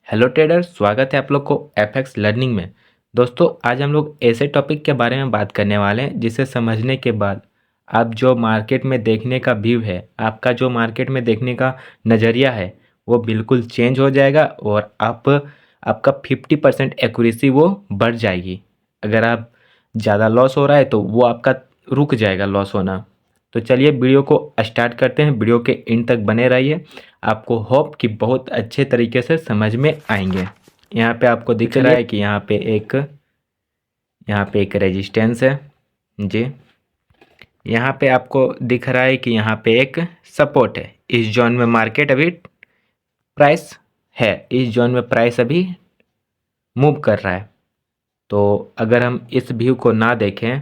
Hello traders, स्वागत है आप लोग को एफएक्स लर्निंग में। दोस्तों, आज हम लोग ऐसे टॉपिक के बारे में बात करने वाले हैं जिसे समझने के बाद आप जो मार्केट में देखने का व्यू है, आपका जो मार्केट में देखने का नज़रिया है, वो बिल्कुल चेंज हो जाएगा और आपका 50% एक्यूरेसी वो बढ़ जाएगी। अगर आप ज़्यादा लॉस हो रहा है तो वो आपका रुक जाएगा लॉस होना। तो चलिए वीडियो को स्टार्ट करते हैं। वीडियो के एंड तक बने रहिए, आपको होप कि बहुत अच्छे तरीके से समझ में आएंगे। यहाँ पे आपको दिख रहा है कि यहाँ पे एक रेजिस्टेंस है जी। यहाँ पे आपको दिख रहा है कि यहाँ पे एक सपोर्ट है। इस जोन में मार्केट अभी प्राइस है, इस जोन में प्राइस अभी मूव कर रहा है। तो अगर हम इस व्यू को ना देखें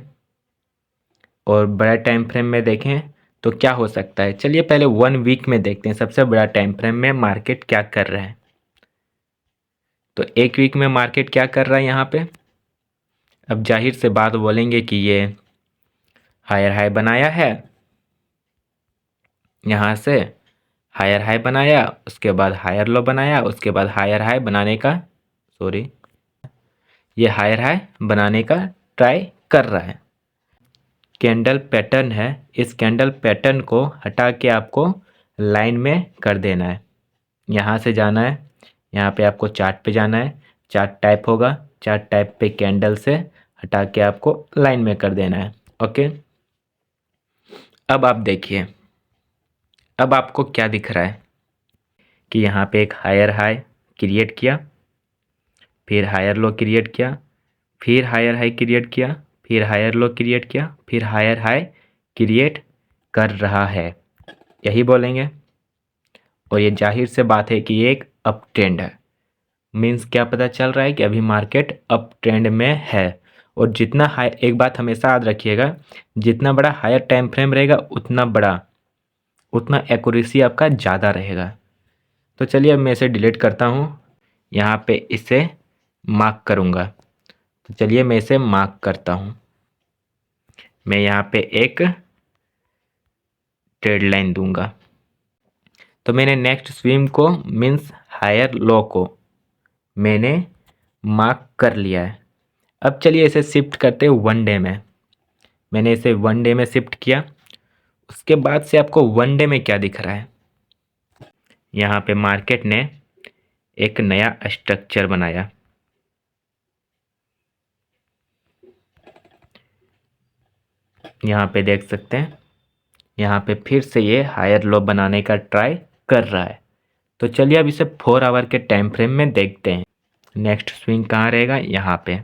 और बड़ा टाइम फ्रेम में देखें तो क्या हो सकता है। चलिए पहले 1 वीक में देखते हैं, सबसे बड़ा टाइम फ्रेम में मार्केट क्या कर रहा है। तो 1 वीक में मार्केट क्या कर रहा है यहाँ पे। अब जाहिर से बात बोलेंगे कि ये हायर हाई बनाया है, यहाँ से हायर हाई बनाया, उसके बाद हायर लो बनाया, उसके बाद हायर हाई बनाने का ये हायर हाई बनाने का ट्राई कर रहा है। कैंडल पैटर्न है, इस कैंडल पैटर्न को हटा के आपको लाइन में कर देना है। यहाँ से जाना है, यहाँ पे आपको चार्ट पे जाना है, चार्ट टाइप होगा, चार्ट टाइप पे कैंडल से हटा के आपको लाइन में कर देना है। ओके, अब आप देखिए, अब आपको क्या दिख रहा है कि यहाँ पे एक हायर हाई क्रिएट किया, फिर हायर लो क्रिएट किया, फिर हायर हाई क्रिएट किया, फिर हायर लो क्रिएट किया, फिर हायर हाई क्रिएट कर रहा है, यही बोलेंगे। और ये जाहिर से बात है कि ये एक अप ट्रेंड है। मीन्स क्या पता चल रहा है कि अभी मार्केट अप ट्रेंड में है। और जितना हाई, एक बात हमेशा याद रखिएगा, जितना बड़ा हायर टाइम फ्रेम रहेगा उतना एक्यूरेसी आपका ज़्यादा रहेगा। तो चलिए अब मैं इसे डिलीट करता हूँ, यहाँ पे इसे मार्क करूँगा। तो चलिए मैं इसे मार्क करता हूँ, मैं यहाँ पे एक ट्रेड लाइन दूंगा। तो मैंने नेक्स्ट स्विंग को मीन्स हायर लो को मैंने मार्क कर लिया है। अब चलिए इसे शिफ्ट करते हैं 1 डे में। मैंने इसे 1 डे में शिफ्ट किया, उसके बाद से आपको 1 डे में क्या दिख रहा है। यहाँ पे मार्केट ने एक नया स्ट्रक्चर बनाया, यहाँ पे देख सकते हैं, यहाँ पे फिर से ये हायर लो बनाने का ट्राई कर रहा है। तो चलिए अब इसे 4 आवर के टाइम फ्रेम में देखते हैं। नेक्स्ट स्विंग कहाँ रहेगा, यहाँ पे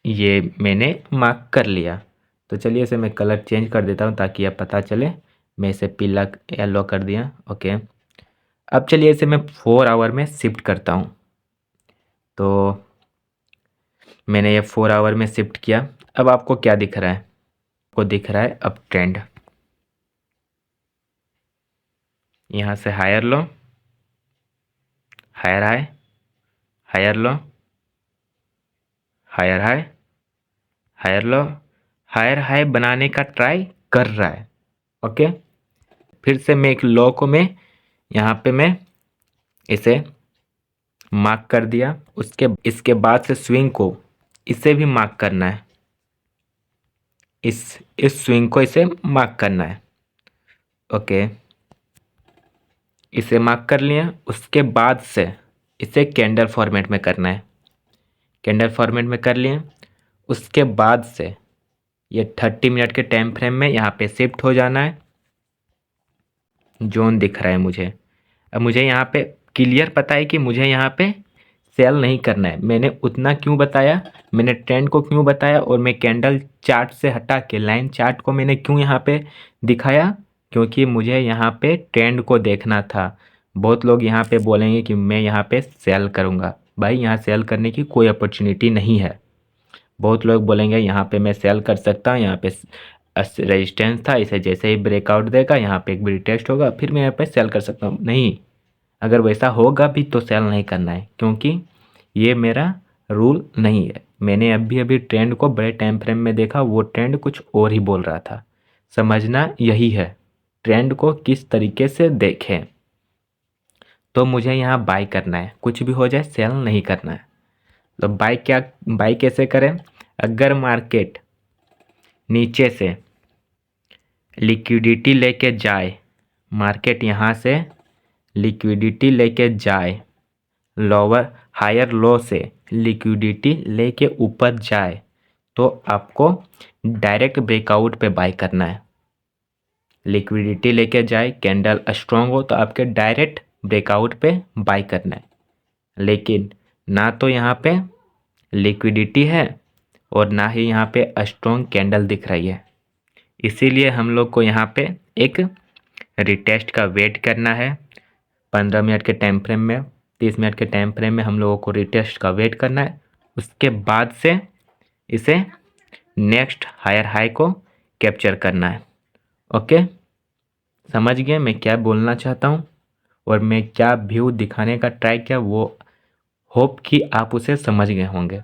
ये मैंने मार्क कर लिया। तो चलिए इसे मैं कलर चेंज कर देता हूँ ताकि अब पता चले। मैं इसे पीला येलो कर दिया। ओके, अब चलिए इसे मैं 4 आवर में शिफ्ट करता हूँ। तो मैंने ये 4 आवर में शिफ्ट किया। अब आपको क्या दिख रहा है, आपको दिख रहा है अप ट्रेंड। यहाँ से higher low, higher high, higher low, higher high, higher low, higher high बनाने का ट्राई कर रहा है। ओके, फिर से मैं एक लो को मैं यहाँ पे मैं इसे मार्क कर दिया। इसके बाद से स्विंग को इसे भी मार्क करना है, इस स्विंग को इसे मार्क करना है। ओके, इसे मार्क कर लिया। उसके बाद से इसे कैंडल फॉर्मेट में करना है, कैंडल फॉर्मेट में कर लिए। उसके बाद से ये 30 मिनट के टाइम फ्रेम में यहाँ पे शिफ्ट हो जाना है। जोन दिख रहा है मुझे। अब मुझे यहाँ पे क्लियर पता है कि मुझे यहाँ पे सेल नहीं करना है। मैंने उतना क्यों बताया, मैंने ट्रेंड को क्यों बताया, और मैं कैंडल चार्ट से हटा के लाइन चार्ट को मैंने क्यों यहाँ पे दिखाया, क्योंकि मुझे यहाँ पे ट्रेंड को देखना था। बहुत लोग यहाँ पे बोलेंगे कि मैं यहाँ पे सेल करूँगा। भाई, यहाँ सेल करने की कोई अपॉर्चुनिटी नहीं है। बहुत लोग बोलेंगे यहाँ पे मैं सेल कर सकता हूँ, यहाँ पे रेजिस्टेंस था, इसे जैसे ही ब्रेकआउट देगा यहाँ पे एक बड़ी टेस्ट होगा, फिर मैं यहाँ पे सेल कर सकता हूँ। नहीं, अगर वैसा होगा भी तो सेल नहीं करना है, क्योंकि ये मेरा रूल नहीं है। मैंने अभी अभी ट्रेंड को बड़े टाइम फ्रेम में देखा, वो ट्रेंड कुछ और ही बोल रहा था। समझना यही है, ट्रेंड को किस तरीके से देखें। तो मुझे यहाँ बाई करना है, कुछ भी हो जाए सेल नहीं करना है। तो बाई कैसे करें? अगर मार्केट नीचे से लिक्विडिटी लेके जाए, मार्केट यहाँ से लिक्विडिटी लेके जाए, लोअर हायर लो से लिक्विडिटी लेके ऊपर जाए, तो आपको डायरेक्ट ब्रेकआउट पे बाय करना है। लिक्विडिटी लेके जाए, कैंडल स्ट्रॉन्ग हो तो आपके डायरेक्ट ब्रेकआउट पे बाय करना है। लेकिन ना तो यहाँ पे लिक्विडिटी है और ना ही यहाँ पे स्ट्रॉन्ग कैंडल दिख रही है, इसीलिए हम लोग को यहाँ पे एक रिटेस्ट का वेट करना है। 15 मिनट के टाइम फ्रेम में, 30 मिनट के टाइम फ्रेम में हम लोगों को रिटेस्ट का वेट करना है। उसके बाद से इसे नेक्स्ट हायर हाई को कैप्चर करना है। ओके, समझ गए मैं क्या बोलना चाहता हूँ और मैं क्या व्यू दिखाने का ट्राई किया, वो होप कि आप उसे समझ गए होंगे।